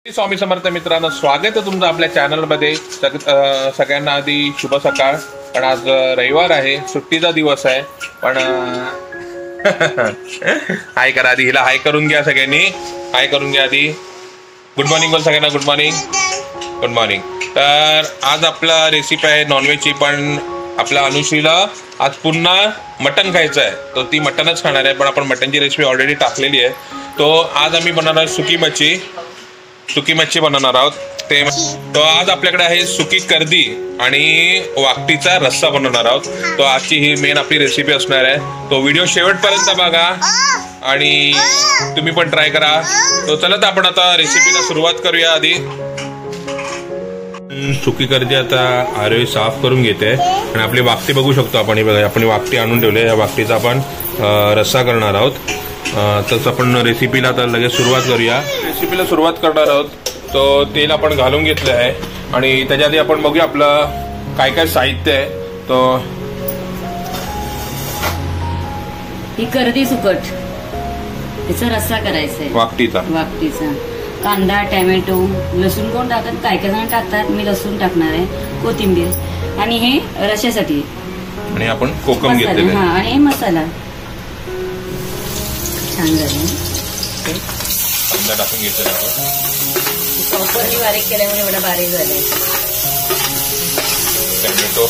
स्वामी समर्थ मित्रांनो, स्वागत आहे तुमचं आपल्या चॅनलमध्ये। सगळ्यांना आधी शुभ सकाळ। पण आज रविवार आहे, सुट्टीचा दिवस आहे। पण हाय करा आधी, हिला हाय करून घ्या सगळ्यांनी, हाय करून घ्या आधी। गुड मॉर्निंग बोल सगळ्यांना, गुड मॉर्निंग, गुड मॉर्निंग। तर आज आपला रेसिपी आहे नॉनव्हेजची, पण आपल्या अनुश्रीला आज पुन्हा मटन खायचं आहे, तो ती मटनच खाणार आहे। पण आपण मटनची रेसिपी ऑलरेडी टाकलेली आहे। तो आज आम्ही बनवणार सुकी मच्छी बनवणार आहोत। तो आज आपल्याकडे आहे सुकी कर्दी आणि वाकटीचा रस्सा बनवणार आहोत। तो आजची ही मेन आपली रेसिपी असणार आहे। तो व्हिडिओ शेवटपर्यंत बघा आणि तुम्ही पण ट्राय करा। तो चला तर आपण आता रेसिपीला सुरुवात करूया। आधी सुकी कर्दी आता आरोही साफ करून घेते आणि आपली वाकटी बघू शकतो आपण। आपण वाकटी आणून ठेवली, या वाकटीचा आपण रस्सा करणार आहोत। तसं आपण रेसिपीला तर लगेच सुरुवात करूया। रेसिपीला सुरुवात करणार आहोत। तो तेल आपण घालून घेतलं आहे आणि त्याच्या आधी आपण बघूया आपलं काय काय साहित्य आहे। तो ही कर्दी सुकट, त्याचा रस्सा करायचा आहे वाकटीचा। कांदा, टोमॅटो, लसूण कोण टाकतात, काय काय जण टाकतात, मी लसूण टाकणार आहे, कोथिंबीर आणि हे रश्यासाठी। आणि आपण कोकम घेतलेले आहे आणि हे मसाला छान झाले। कांदा टाकून घेतलेला आपण, प्रॉपरली बारीक केल्यामुळे एवढा बारीक झालाय। टोमॅटो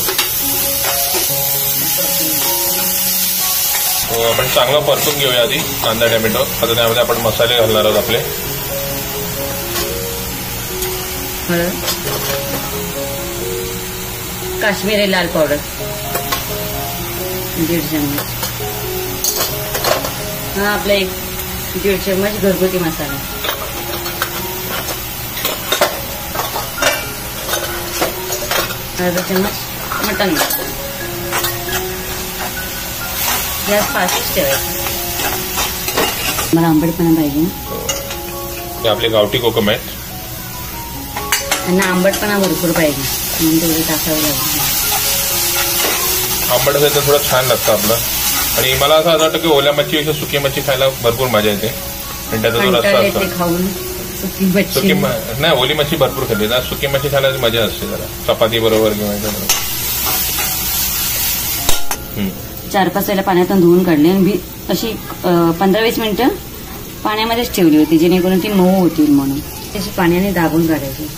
आपण चांगलं परतून घेऊया आधी, कांदा टोमॅटो। आता त्यामध्ये आपण मसाले घालणार आहोत आपले। हळद, काश्मीरी लाल पावडर 1.5 चम्मच, हा आपला 1.5 चम्मच घरगुती मसाला, अर्धा चम्मच मटन मसाला। गॅस फास्टच ठेवायचा, मला आंबटपणा पाहिजे। हे आपले गावठी कोकम आहेत, त्यांना आंबटपणा भरपूर पाहिजे म्हणून तेवढं टाकावं लागतं। आंबट असेल तर थोडं छान लागतं आपलं। आणि मला असं वाटतं की ओल्या मच्छीपेक्षा सुकी मच्छी खायला भरपूर मजा येते आणि त्याचा जो रस्सा असतो खाऊन सुकी मच्छी नाही, ओली मच्छी भरपूर खाल्ली ना, सुकी मच्छी खायला मजा असते जरा चपाती बरोबर किंवा 4-5 वेळेला पाण्यातून धुवून काढली आणि अशी 15-20 मिनिटं पाण्यामध्येच ठेवली होती, जेणेकरून ती मऊ होतील म्हणून। त्याची पाण्याने दाबून काढायची।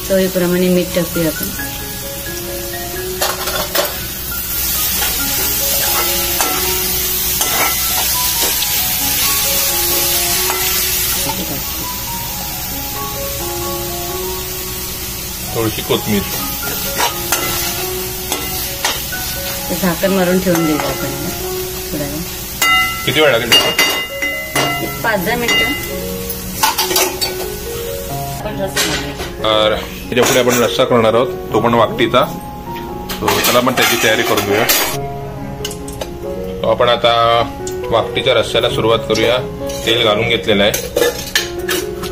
चवीप्रमाणे मीठ टाकूया आपण। थोडीशी कोथिंबीर, झाकण मारून ठेवून द्यायचं आपण थोडा वेळ। किती वेळ लागेल? 5-10 मिनिटं। त्याच्या पुढे आपण रस्सा करणार आहोत, तो पण वाकटीचा। चला आपण त्याची तयारी करून घेऊया। आपण आता वाकटीच्या रस्स्याला सुरुवात करूया। तेल घालून घेतलेलं आहे,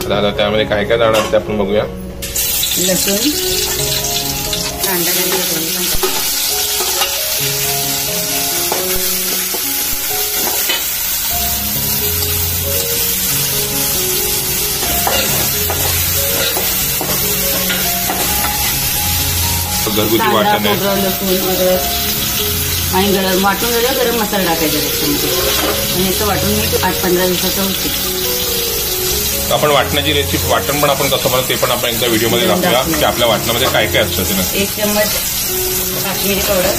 आता त्यामध्ये काय काय जाणार ते आपण बघूया। लसूण, कांदा, घरगुती वाटण आहे, लसूण, अद्रक आणि वाटून झालं गरम मसाला टाकायचा त्याच्यामध्ये आणि याचं वाटून मी 8-15 दिवसाचं होते। आपण वाटणाची रेसिपी, वाटण पण आपण कसं बनवतो ते पण आपण एकदा व्हिडिओमध्ये दाखवूया की आपल्या वाटणामध्ये काय काय असतं ते। 1 चम्मच काश्मीरी पावडर,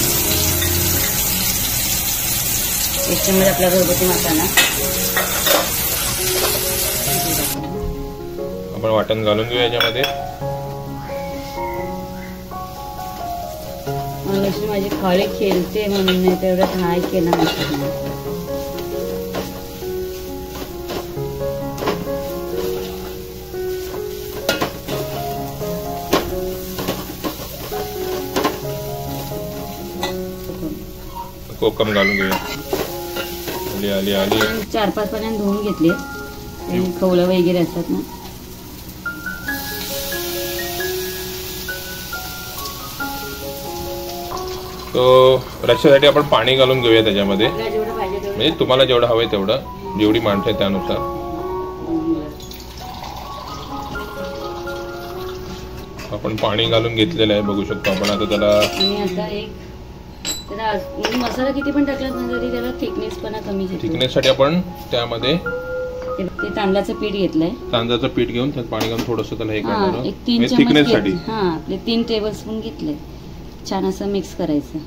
1 चम्मच आपला घरगुती मसाला, आपण वाटण घालून घेऊया याच्यामध्ये। माझी खाली खेळते म्हणून नाही तेवढ्यात हाय केला नसतं। कोकम घालून घेऊया। आली 4-5 पाण्याने धुवून घेतले, खवलं वगैरे असतात ना तो रश्श्यासाठी आपण पाणी घालून घेऊया त्याच्यामध्ये, आपल्याला जेवढं पाहिजे तेवढं. म्हणजे तुम्हाला जेवढं हवंय तेवढं, जेवढी माणसं आहे त्यानुसार. आपण पाणी घालून घेतलेलं आहे बघू शकतो आपण. आता त्याला आणि आता त्याला म्हणजे मसाला किती पण टाकला ना तरी त्याला थिकनेसपणा कमी येतो. थिकनेससाठी आपण त्यामध्ये ते तांदळाचं पीठ घेतलंय. तांदळाचं पीठ घेऊन त्यात पाणी घालून थोडंसं त्याला हे एक करणार 3 चमच थिकनेससाठी. आपले 3 टेबलस्पून घेतले. छान असं मिक्स करायचं,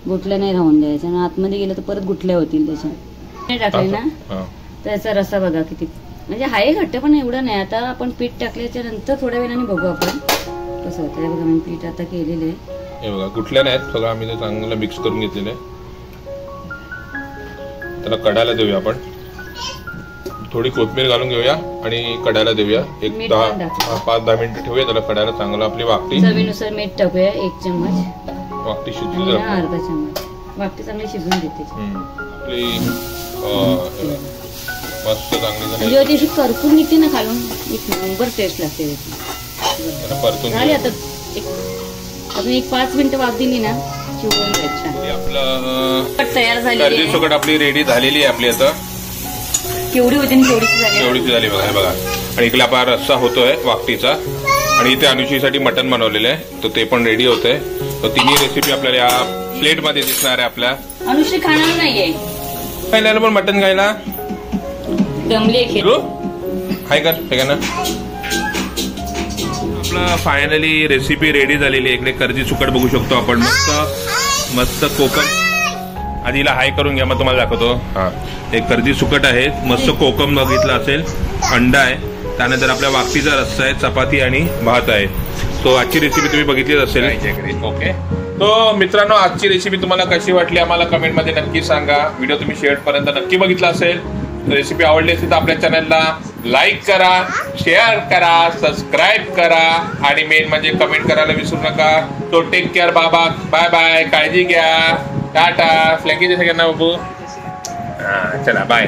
गुठल्या नाही राहून द्यायचं. आणि आतमध्ये गेलं तर परत गुठल्या होतील त्याच्या. टाकले ना त्याचा रसा बघा किती, म्हणजे हाय घट्ट पण एवढं नाही. आता आपण पीठ टाकल्याच्या नंतर थोड्या वेळाने बघू आपण कसं होतं. बघा मी पीठ आता केलेलं आहे. हे बघा गुठल्या नाहीत, सगळं आम्ही ते चांगलं मिक्स करून घेतलेलं आहे. त्याला कढायला देऊया आपण. थोडी कोथिंबीर घालून घेऊया आणि कढायला देऊया. एक 5-10 मिनिटं ठेवूया त्याला कढायला चांगलं. आपली वाकटी चवीनुसार मीठ टाकूया 1 चम्मच. वाकटी शिजली आणि अर्धा चम्मच. वाकटी चांगली शिजून देते. आपली मस्त चांगली झाली. जेव्हा ती करपून निघते ना खालून, एक नंबर टेस्ट लागते त्याला परतून झाली. आता अजून 5 मिनिटं वाफ दिली ना शिवून जाईल. आपलं तयार झाली कर्दी सुकट आपली रेडी झालेली आहे. आपली आता केवढी होती आणि केवढीची झाली. केवढीची झाली बघा. हे बघा. आणि इकडे आपला रस्सा होतोय वाकटीचा. आणि इथे अनुषीसाठी मटण बनवलेलं आहे, तर ते पण रेडी होतंय. तर तिन्ही रेसिपी आपल्याला या प्लेट मध्ये दिसणार आहे. आपल्या अनुश्री खाणार नाहीये काय नाही पण मटण खायला दमले हाय कर हे ना. आपलं फायनली रेसिपी रेडी झालेली आहे. इकडे कर्दी सुकट बघू शकतो आपण. मस्त मस्त कोकम. आधी हिला हाय करून घ्या, मग तुम्हाला दाखवतो. हा, एक कर्दी सुकट आहे. मस्त कोकम बघितलं असेल, अंडा आहे, त्यानंतर आपल्या वाकटीचा रस्सा आहे, चपाती आणि भात आहे. तो आजची रेसिपी तुम्ही बघितलीच असेल. ओके. तो मित्रांनो, आजची रेसिपी तुम्हाला कशी वाटली आम्हाला कमेंटमध्ये नक्की सांगा. व्हिडिओ तुम्ही शेवटपर्यंत नक्की बघितला असेल. रेसिपी आवडली असेल तर आपल्या चॅनलला लाईक करा, शेअर करा, सबस्क्राईब करा आणि मेन म्हणजे कमेंट करायला विसरू नका. तो टेक केअर बाबा. Bye bye. काळजी घ्या. टाटा. फ्लँकीचे सगळ्यांना बाबू. चला बाय.